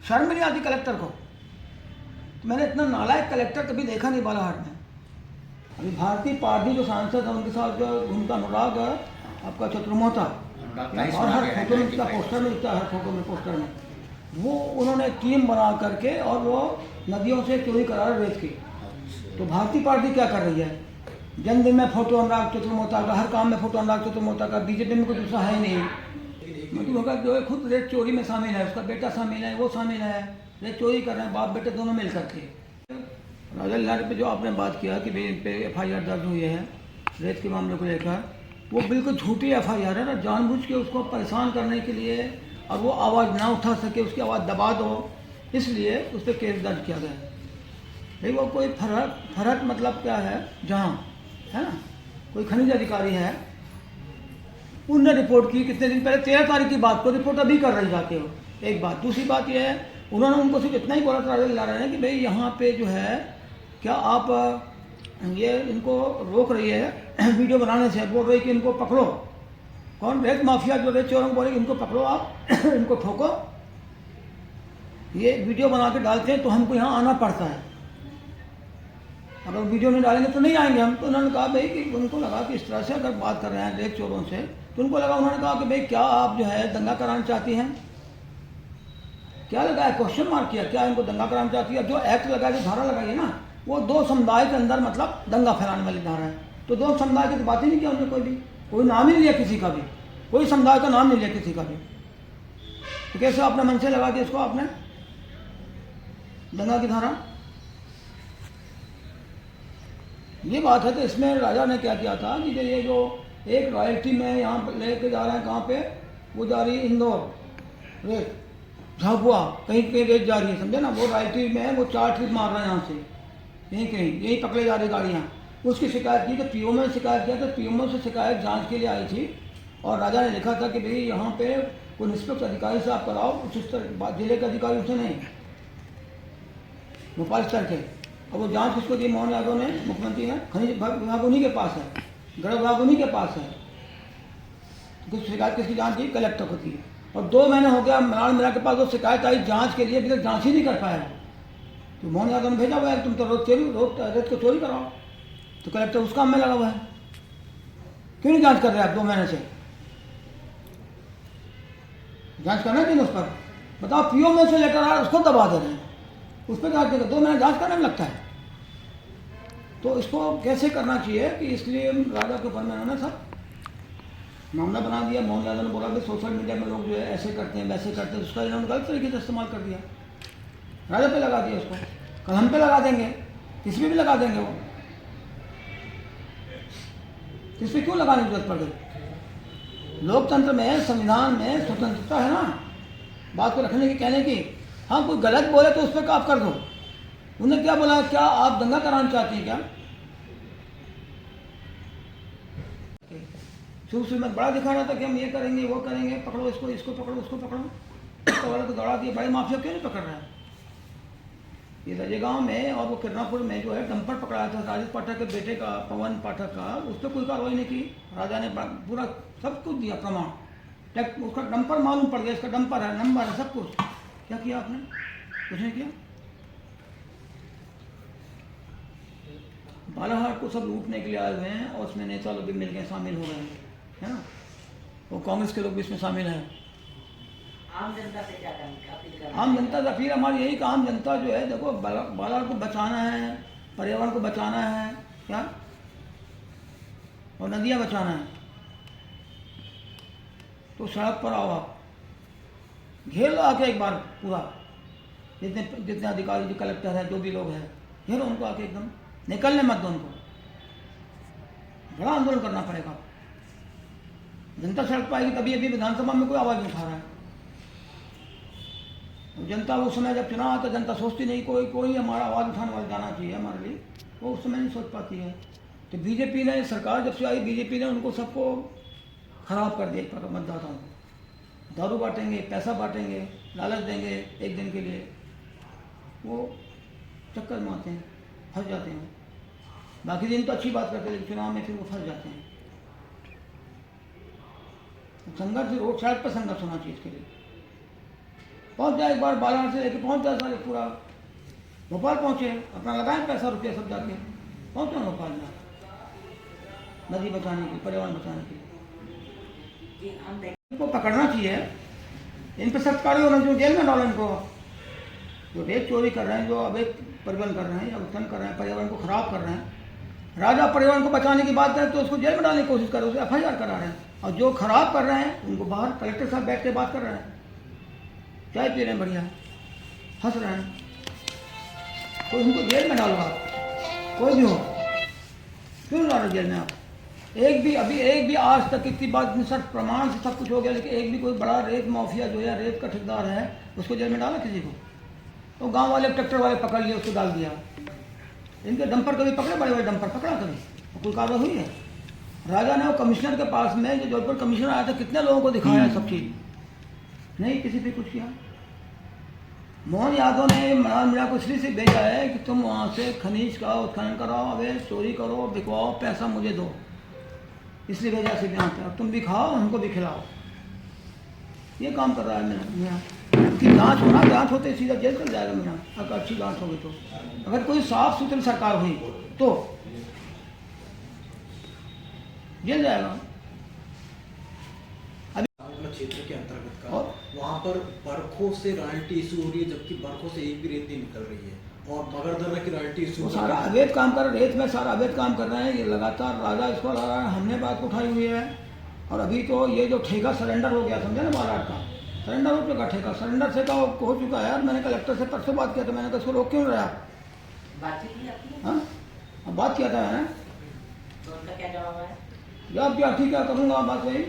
शर्म नहीं आती कलेक्टर को? तो मैंने इतना नालायक कलेक्टर कभी देखा नहीं बालाहाट में। अभी भारतीय पारधी जो सांसद है उनके साथ जो उनका अनुराग आपका चतुर्मोहता, और हर फोटो में इसका पोस्टर में दिखता है, हर फोटो में पोस्टर में वो उन्होंने टीम बना करके और वो नदियों से चोरी करा रहे रेत की। तो भारतीय पार्टी क्या कर रही है? जन्मदिन में फोटो अनुराग चतुर्मोहता का, हर काम में फोटो अनुराग चतुर्मोहता का। बीजेपी में कोई दूसरा है ही नहीं। मतलब होगा जो है खुद रेत चोरी में शामिल है, उसका बेटा शामिल है, वो शामिल है, रेत चोरी कर रहे हैं बाप बेटे दोनों मिल करके। राजा लाल पे जो आपने बात किया कि भाई इन पे FIR दर्ज हुई है रेत के मामले को लेकर, वो बिल्कुल झूठी FIR है ना। जानबूझ के उसको परेशान करने के लिए और वो आवाज़ ना उठा सके, उसकी आवाज़ दबा दो, इसलिए उस पर केस दर्ज किया गया है। भाई वो कोई फर्क मतलब क्या है, जहाँ है ना कोई खनिज अधिकारी है, उनने रिपोर्ट की कितने दिन पहले, 13 तारीख की बात को रिपोर्ट अभी कर रही जाते हो। एक बात। दूसरी बात यह है, उन्होंने उनको सिर्फ इतना ही बोला था राजा ला रहे हैं कि भाई यहाँ पे जो है क्या आप ये इनको रोक रही है वीडियो बनाने से, बोल रही कि इनको पकड़ो। कौन? रेत माफिया जो रेत चोरों को बोले इनको पकड़ो आप इनको ठोको। ये वीडियो बना के डालते हैं तो हमको यहाँ आना पड़ता है, अगर वीडियो नहीं डालेंगे तो नहीं आएंगे हम। तो उन्होंने कहा भाई कि उनको लगा कि इस तरह से अगर बात कर रहे हैं रेत चोरों से, तो उनको लगा, उन्होंने कहा कि भाई क्या आप जो है दंगा कराना चाहती हैं? क्या लगाया? क्वेश्चन मार्क किया, क्या इनको दंगा कराना चाहती है? जो एक्ट लगाया, जो धारा लगाई है ना, वो 2 समुदाय के अंदर मतलब दंगा फैलाने वाली धारा है। तो 2 समुदाय की तो बात ही नहीं किया उन्होंने, कोई नाम ही नहीं लिया किसी का भी, कोई समुदाय का नाम नहीं लिया किसी का भी। तो कैसे आपने मन से लगा दिया इसको आपने दंगा की धारा? ये बात है। तो इसमें राजा ने क्या किया था कि ये जो एक रॉयल्टी में यहाँ लेके जा रहे हैं, कहाँ पे वो जा रही है, इंदौर रेत, झाबुआ कहीं कहीं रेत जा रही है, समझे ना। वो रॉयल्टी में वो 4 ट्रिप मार रहे हैं यहाँ से, यहीं कहीं यही पकड़े जा रही गाड़ियाँ। उसकी शिकायत की तो PO में शिकायत किया, तो PO से शिकायत जांच के लिए आई थी, और राजा ने लिखा था कि भाई यहाँ पे कोई निष्पक्ष अधिकारी से आप कराओ, उस तरह जिले के अधिकारी उसे नहीं, भोपाल स्तर के। और वो जांच किसको दी? मोहन यादव ने, मुख्यमंत्री ने। खनिज विभाग उन्हीं के पास है, गृह विभाग उन्हीं के पास है। तो शिकायत किसकी जांच की? कलेक्टर को की। और 2 महीने हो गया मनाल मेरा के पास वो शिकायत आई जांच के लिए, अभी तक जांच ही नहीं कर पाया। तो मोहन यादव ने भेजा हुआ है तुम तो रोज रेत को चोरी कराओ। तो कलेक्टर उस काम में लगा हुआ है। क्यों नहीं जांच कर रहे आप 2 महीने से? जांच करना चाहिए उस पर। बताओ, PO में से लेटर आ रहा है उसको दबा दे रहे हैं, उस पर जांच देगा, 2 महीने जांच करने में लगता है। तो इसको कैसे करना चाहिए कि इसलिए राजा के ऊपर में उन्होंने सब मामला बना दिया। मोहन यादव ने बोला कि सोशल मीडिया में लोग जो है ऐसे करते हैं वैसे करते हैं, उसका इन्होंने गलत तरीके से इस्तेमाल कर दिया, राजा पे लगा दिया उसको। कल हम पे लगा देंगे, किसी पे भी लगा देंगे वो। इस पर क्यों लगाने की जरूरत पड़ गई? लोकतंत्र में, संविधान में स्वतंत्रता है ना बात को रखने की, कहने की। हाँ, कोई गलत बोले तो उस पर आप कर दो। उन्हें क्या बोला? क्या आप दंगा कराना चाहती हैं क्या? शुरू में बड़ा दिखा रहा था कि हम ये करेंगे वो करेंगे, पकड़ो इसको, इसको पकड़ो, उसको पकड़ो, तो वाले को दौड़ा दिया। बड़े माफिया क्यों नहीं पकड़ रहा है? ये रजेगांव में और वो किरनापुर में जो है डंपर पकड़ाया था राजेश पाठक के बेटे का, पवन पाठक का, उस पर कोई कार्रवाई नहीं की। राजा ने पूरा सब कुछ दिया प्रमाण, उसका डंपर मालूम पड़ गया, इसका डंपर है, नंबर है, सब कुछ। क्या किया आपने? कुछ नहीं किया। बालाहाट को सब लूटने के लिए आए हुए हैं, और उसमें नेता लोग भी मिल गए, शामिल हो गए हैं, है ना। वो कांग्रेस के लोग भी इसमें शामिल हैं। आम जनता से क्या अपील कर? आम जनता से अपील हमारी यही कि आम जनता जो है, देखो बालाहाट को बचाना है, पर्यावरण को बचाना है, क्या, और नदियाँ बचाना है, तो सड़क पर आओ, आप घेर लो आके एक बार पूरा, जितने जितने अधिकारी, जो कलेक्टर है, जो भी लोग हैं, घेरो उनको आके एकदम, निकलने मत दो उनको। बड़ा आंदोलन करना पड़ेगा। जनता सड़क पर आएगी तभी। अभी विधानसभा में कोई आवाज़ नहीं उठा रहा है। जनता उस समय जब चुनाव आता, जनता सोचती नहीं कोई हमारा आवाज़ उठाने वाला जाना चाहिए हमारे लिए, वो उस समय नहीं सोच पाती है। तो बीजेपी ने, सरकार जब से आई, बीजेपी ने उनको सबको खराब कर दिया। पर मतदाताओं को दारू बांटेंगे, पैसा बांटेंगे, लालच देंगे एक दिन के लिए, वो चक्कर में आते हैं, फंस जाते हैं। बाकी दिन तो अच्छी बात करते हैं, लेकिन चुनाव में फिर वो फंस जाते हैं। संघर्ष रोड साइड पर संघर्ष होना चाहिए इसके लिए। पहुँच जाए एक बार बालाघाट से लेके पहुँच जाए सारे पूरा भोपाल पहुँचे, अपना लगाएं पैसा रुपया सब जाके पहुँचे भोपाल में नदी बचाने की, पर्यावरण बचाने की। जी हम देख इनको पकड़ना चाहिए, इन पर सख्त कार्रवाई होना चाहिए, जेल में डालो इनको। जो रेत चोरी कर रहे हैं, जो अवैध परिवहन कर रहे हैं या उत्खनन कर रहे हैं, पर्यावरण को खराब कर रहे हैं, राजा पर्यावरण को बचाने की बात करें तो उसको जेल में डालने की कोशिश कर रहे हैं, उसे FIR करा रहे हैं। और जो खराब कर रहे हैं उनको बाहर कलेक्टर साहब बैठ के बात कर रहे हैं, चाय पी रहे हैं, बढ़िया हंस रहे हैं, तो उनको जेल में डालो आप, कोई भी हो, क्यों डालो जेल में आप? एक भी आज तक इतनी बात सर प्रमाण से सब कुछ हो गया, लेकिन एक भी कोई बड़ा रेत माफिया जो है रेत का ठेकेदार है उसको जेल में डाला किसी को? तो गांव वाले ट्रैक्टर वाले पकड़ लिए, उसको डाल दिया। इनके डंपर कभी पकड़े, बड़े बड़े डंपर पकड़ा कभी? तो कोई कार्रवाई हुई है? राजा ने वो कमिश्नर के पास में, जो जयपुर कमिश्नर आया था, कितने लोगों को दिखाया सब चीज़, नहीं किसी पे कुछ किया। मोहन यादव ने मनान मीणा को इसलिए से भेजा है कि तुम वहाँ से खनिज का उत्खनन कराओ, अवैध चोरी करो, बिकवाओ, पैसा मुझे दो, इसलिए भेजा से यहाँ पे, अब तुम भी खाओ हमको भी खिलाओ। ये काम कर रहा है मीणा। उसकी जाँच होना, जाँच होते सीधा जेल चल जाएगा मीणा, अगर अच्छी जाँच होगी तो। अगर कोई साफ सुथरी सरकार हुई तो जेल जाएगा। क्षेत्र के अंतर्गत का और वहाँ पर बरखों से रॉयल्टी इशू हो रही है, जबकि बरखों से एक भी रेत नहीं निकल रही है, और मगरदर्रा की रॉयल्टी इशू वो सारा अवैध काम कर, रेत में सारा अवैध काम कर रहे हैं ये लगातार। राजा इसको ला रहा है, हमने बात उठाई हुई है। और अभी तो ये जो ठेका सरेंडर हो गया, समझे ना, बालाघाट का सरेंडर हो चुका, ठेका सरेंडर से का हो चुका है। यार मैंने कलेक्टर से परसों बात किया था, मैंने कहा इसको रोक क्यों रहा? बातचीत की आपकी, हाँ अब बात किया था मैंने, तो उनका क्या जवाब है? जब क्या ठीक है करूँगा बात वही।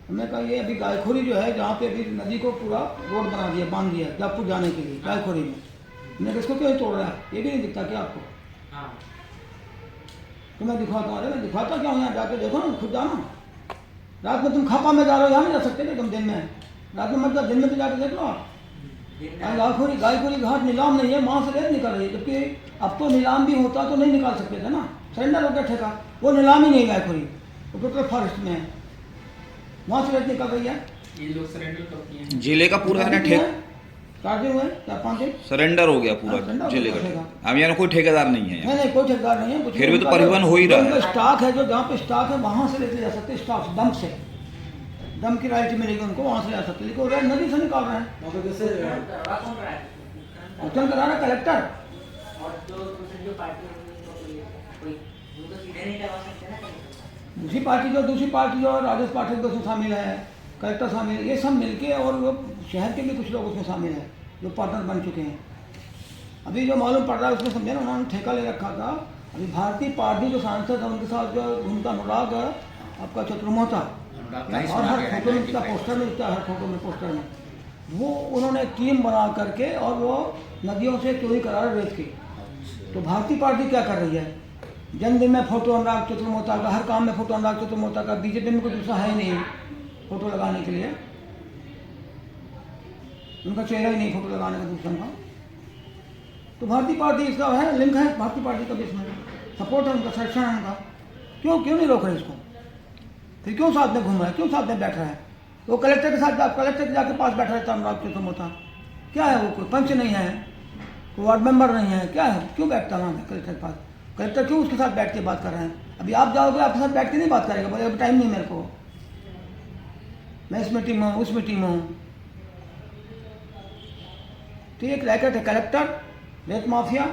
हमने कहा ये अभी गायखोरी जो है, जहाँ पे अभी नदी को पूरा रोड बना दिया, बांध दिया जयपुर जाने के लिए, गायखोरी में, हमने इसको क्यों तोड़ रहा है? ये भी नहीं दिखता क्या आपको? हाँ तो मैं दिखाता हूँ, अरे मैं दिखाता क्या हूँ, यहाँ जाके देखो ना, खुद जाना। रात में तुम खापा में जा रहे हो, यहाँ नहीं जा सकते थे तुम दिन में, रात में मतलब दिन में तो जाके देख लो आप। गायखोरी घाट नीलाम नहीं है, वहाँ से रेत निकल रही है, जबकि अब तो नीलाम भी होता तो नहीं निकाल सकते थे ना, सरेंडर हो गया ठेका, वो नीलाम ही नहीं है गायखोरी, वो टोटल फॉरेस्ट में है, वहाँ से रेत निकल रही है। ये लोग सरेंडर कब किए हैं? जिले का पूरा है ना ठेका, 4 दिन हुए, 4-5 दिन सरेंडर हो गया पूरा सरेंडर हो जिले गया का। ठेका। अब यहाँ कोई ठेकेदार नहीं है यहाँ। नहीं कोई ठेकेदार नहीं है, कुछ फिर भी तो उनका परिवहन हो ही रहा है। स्टॉक है, जो जहाँ पे स्टॉक है वहाँ से लेते जा सकते, स्टॉक डंप से, डंप की राइट मिलेगी उनको, वहाँ से जा सकते, लेकिन वो नदी से निकाल रहे हैं। वहाँ पर जैसे करवा कौन रहा है? उत्खनन करा रहा है कलेक्टर, और जो दूसरी जो पार्टी होगी उनको कोई वो तो सीधे नहीं करवा सकते ना कहीं। दूसरी पार्टी जो राजेश पाठक भी उसमें शामिल है, कलेक्टर शामिल है, ये सब मिलके, और वो शहर के भी कुछ लोग उसमें शामिल है जो पार्टनर बन चुके हैं। अभी जो मालूम पड़ रहा है उसमें, समझे ना, उन्होंने ठेका ले रखा था। अभी भारतीय पार्टी जो सांसद है उनके साथ जो उनका अनुराग है, आपका चतुर्मोहता, और हर फोटो में, पोस्टर में दिखता है, हर फोटो में, पोस्टर में, वो उन्होंने टीम बना करके और वो नदियों से चोरी करा रहे रेत की। तो भारतीय पार्टी क्या कर रही है? जन्मदिन में फोटो अनुराग चतुर्मोहता का, हर काम में फोटो अनुराग चतुर्मोहता का, बीजेपी में कोई दूसरा है ही नहीं फोटो लगाने के लिए, उनका चेहरा ही नहीं फोटो लगाने का दूसरा का। तो भारतीय पार्टी इसका है, लिंक है भारतीय पार्टी का भी इसमें, सपोर्ट है उनका, संरक्षण है उनका। क्यों नहीं रोक रहे इसको? फिर क्यों साथ में घूम रहा है, क्यों साथ में बैठ रहा है? वो कलेक्टर के साथ, कलेक्टर के जाके पास बैठा रहता अनुराग चतुर्मोहता, क्या है वो? कोई पंच नहीं है, कोई वार्ड मेंबर नहीं है, क्या है? क्यों बैठता वहाँ कलेक्टर के पास? कलेक्टर क्यों उसके साथ बैठ के बात कर रहे हैं? अभी आप जाओगे, आपके साथ बैठ के नहीं बात करेगा, बोले अभी टाइम नहीं मेरे को, मैं इसमें टीम हूँ, उसमें टीम हूँ। तो एक रैकेट है, कलेक्टर, रेत माफिया,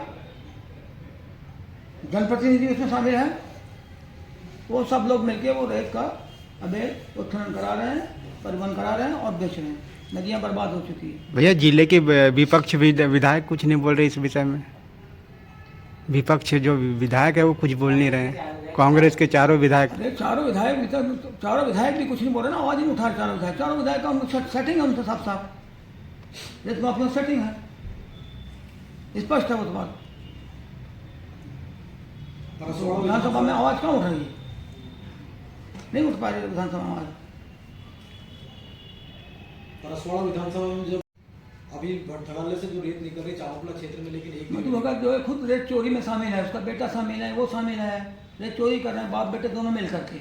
जनप्रतिनिधि उसमें शामिल है, वो सब लोग मिलके वो रेत का अवैध उत्खनन करा रहे हैं, परिवहन करा रहे हैं और बेच रहे हैं। नदियाँ बर्बाद हो चुकी है। भैया जिले के विपक्ष विधायक कुछ नहीं बोल रहे इस विषय में, विपक्ष जो विधायक है वो कुछ बोल नहीं रहे हैं, कांग्रेस के चारों विधायक। अरे चारों विधायक भी कुछ नहीं बोल रहे ना, आवाज ही नहीं उठा रहे चारों विधायक का उनको सेटिंग है, उनसे साफ रेत माफिया सेटिंग है, स्पष्ट है वो तो बात। विधानसभा में आवाज कहाँ उठ रही है? नहीं उठ पा रही विधानसभा में आवाज। परसवाड़ा विधानसभा में जब अभी धड़ल्ले से जो रेत निकल रही चावपला क्षेत्र में, लेकिन एक मधु भगत जो है खुद रेत चोरी में शामिल है, उसका बेटा शामिल है, वो शामिल है, रेत चोरी कर रहे हैं बाप बेटे दोनों मिल करके।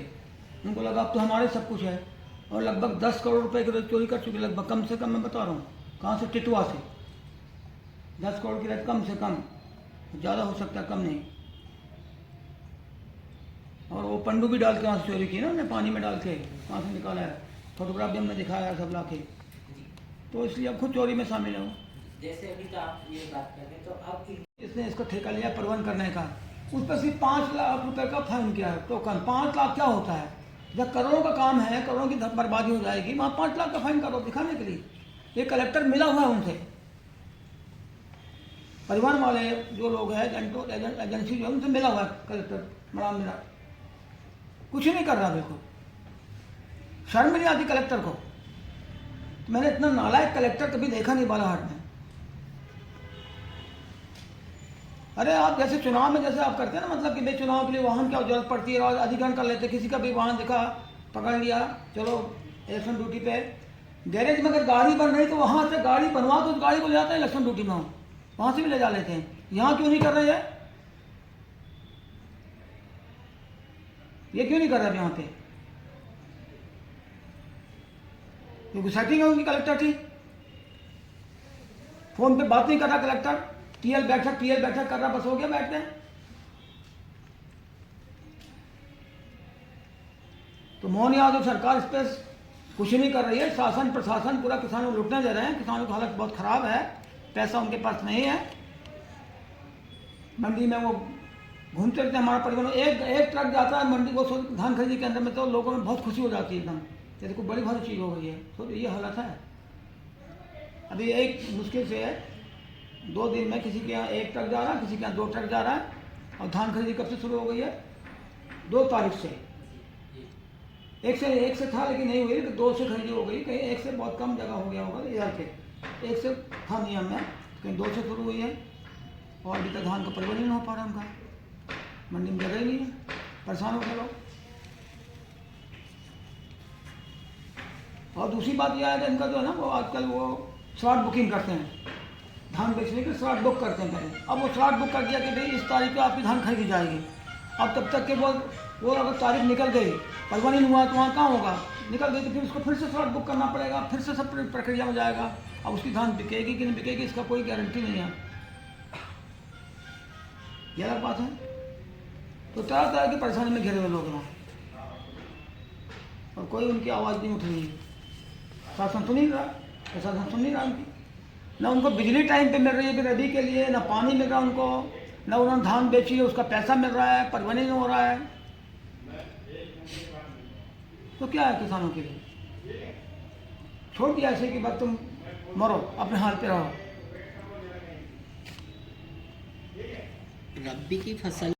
उनको लगा अब तो हमारे सब कुछ है, और लगभग 10 करोड़ रुपए की रेत चोरी कर चुके, लगभग, कम से कम मैं बता रहा हूँ, कहाँ से, टिटवा से 10 करोड़ की रेत, कम से कम, ज़्यादा हो सकता है, कम नहीं। और वो पंडू भी डाल के वहाँ से चोरी की ना उन्हें, पानी में डाल के वहाँ से निकाला है, फोटोग्राफ भी हमने दिखाया है सब ला के। तो इसलिए अब खुद चोरी में शामिल हूँ। जैसे अभी तो आप ये बात कर रहे हैं, तो अब इसने इसका ठेका लिया परिवहन करने का, उस पर सिर्फ 5 लाख रुपए का फाइन किया है, टोकन। 5 लाख क्या होता है? जब करोड़ों का काम है, करोड़ों की बर्बादी हो जाएगी, वहाँ 5 लाख का फाइन करो दिखाने के लिए। ये कलेक्टर मिला हुआ है उनसे, परिवहन वाले जो लोग हैं, एजेंसी जो है, उनसे मिला हुआ है कलेक्टर, बड़ा मिला, कुछ नहीं कर रहा। बिल्कुल शर्म नहीं आती कलेक्टर को। मैंने इतना नालायक कलेक्टर कभी देखा नहीं बालाहाट में। अरे आप जैसे चुनाव में जैसे आप करते हैं ना, मतलब कि भाई चुनाव के लिए वाहन क्या जरूरत पड़ती है, और अधिग्रहण कर लेते, किसी का भी वाहन दिखा, पकड़ लिया, चलो इलेक्शन ड्यूटी पे। गैरेज में अगर गाड़ी बन रही तो वहाँ से गाड़ी बनवा तो उस गाड़ी को ले जाते हैं इलेक्शन ड्यूटी में, वहाँ से भी ले जा लेते हैं। यहाँ क्यों नहीं कर रहे हैं? ये क्यों नहीं कर रहे यहाँ पे? क्योंकि सेटिंग है उनकी कलेक्टर की, फोन पे बात नहीं कर रहा कलेक्टर, टीएल बैठक कर रहा, बस हो गया, बैठते हैं। तो मोहन यादव सरकार इस पर कुछ नहीं कर रही है। शासन प्रशासन पूरा किसानों को लुटने दे रहे हैं, किसानों की हालत बहुत खराब है, पैसा उनके पास नहीं है। मंडी में वो घूमते रहते हैं, हमारा परिवहन एक ट्रक जाता है मंडी को, धान खरीदी केंद्र में, तो लोगों में बहुत खुशी हो जाती है एकदम, जैसे कोई बड़ी भारी चीज़ हो गई है। तो ये हालत है अभी। एक मुश्किल से 2 दिन में किसी के यहाँ 1 ट्रक जा रहा है, किसी के यहाँ 2 ट्रक जा रहा है। और धान खरीदी कब से शुरू हो गई है? 2 तारीख से। एक से था लेकिन नहीं हुई, 2 से खरीदी हो गई। कहीं 1 से बहुत कम जगह हो गया होगा इधर के, 1 से था नियम में, कहीं 2 से शुरू हुई है। और अभी तक धान का परिवहन नहीं हो पा रहा उनका, मंडी में जगह ही नहीं है, परेशान हो गए लोग। और दूसरी बात यह है कि इनका जो है ना, वो आजकल वो स्लॉट बुकिंग करते हैं, धान बेचने के स्लॉट बुक करते हैं पहले। अब वो स्लॉट बुक कर दिया कि भाई इस तारीख को आपकी धान खरीदी जाएगी। अब तब तक के वो अगर तारीख निकल गई, परिवहन नहीं हुआ, तो वहाँ कहाँ होगा? निकल गई तो फिर उसको फिर से स्लॉट बुक करना पड़ेगा, फिर से सब प्रक्रिया में जाएगा। अब उसकी धान बिकेगी कि नहीं बिकेगी, इसका कोई गारंटी नहीं है। यह अलग बात है। तो तरह तरह की परेशानी में घिरे हुए लोग हैं, और कोई उनकी आवाज़ नहीं उठ रही है। शासन सुन नहीं रहा, प्रशासन सुन नहीं रहा उनकी। ना उनको बिजली टाइम पे मिल रही है रबी के लिए, ना पानी मिल रहा उनको, ना उन्होंने धान बेची है उसका पैसा मिल रहा है, परिवहन नहीं हो रहा है। तो क्या है किसानों के लिए? छोड़ दिया ऐसे कि बस तुम मरो, अपने हाल पे रहो। रबी की फसल